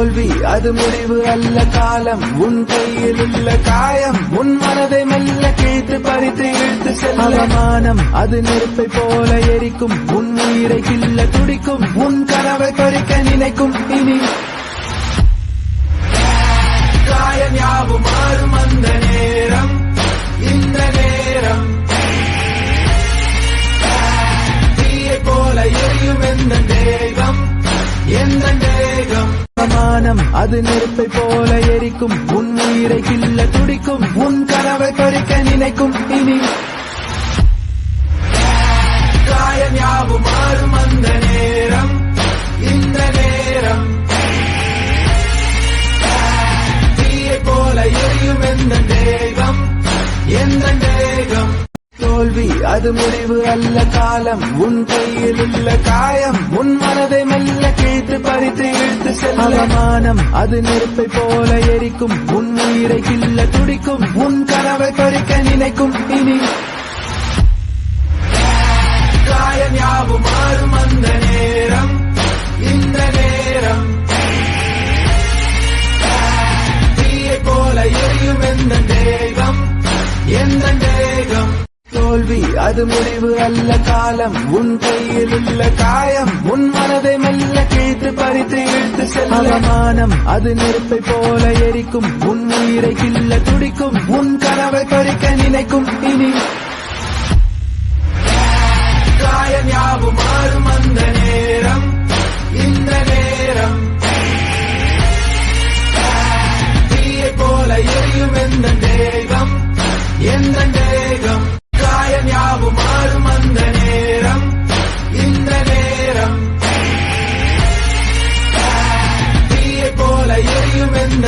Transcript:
தோல்வி அது முடிவு அல்ல காலம் உன் கையில் உள்ள காயம் உன் மனதை மெல்ல கேட்டு பறித்து இழுத்து செல்ல அவமானம் அது நெருப்பை போல எரிக்கும் உன் உயிரை கில்ல துடிக்கும் உன் கனவை பறிக்க நினைக்கும் இனி காயம் யாவும் மாறும் அந்த நேரம் இந்த நேரம் தீயை போல எரியும் எந்த தேகம் எந்த தேகம் அவமானம் அது நெருப்பை போல எரிக்கும் உன் உயிரை கில்ல துடிக்கும் உன் கனவை பறிக்க நினைக்கும் இனி காயம் யாவும் மாறும் அந்த நேரம் இந்த நேரம் தீயை போல எரியும் எந்த தேகம் எந்த தேகம் தோல்வி அது முடிவு அல்ல காலம் உன் கையில் உள்ள காயம் உன் மனதை மெல்ல கேட்டு பறித்து இழுத்து செல்ல அவமானம் அது நெருப்பை போல எரிக்கும் உன் உயிரை கில்ல துடிக்கும் உன் கனவை பறிக்க நினைக்கும் இனி காயம் யாவும் மாறும் அந்த நேரம் இந்த நேரம் தீயை போல எரியும் எந்த தேகம் எந்த தேகம் தோல்வி அது முடிவு அல்ல காலம் உன் கையில் உள்ள காயம் உன் மனதை மெல்ல கேட்டு பறித்து இழுத்து செல்ல அவமானம் அது நெருப்பை போல எரிக்கும் உன் உயிரை கில்ல துடிக்கும் உன் கனவை பறிக்க நினைக்கும் இனி காயம் யாவும் மாறும் அந்த நேரம் இந்த நேரம் தீயை போல எரியும் எந்த தேகம் எந்த தேகம் காயம் யாவும் மாறும் அந்த நேரம் இந்த நேரம் தீயை போல எரியும் எந்த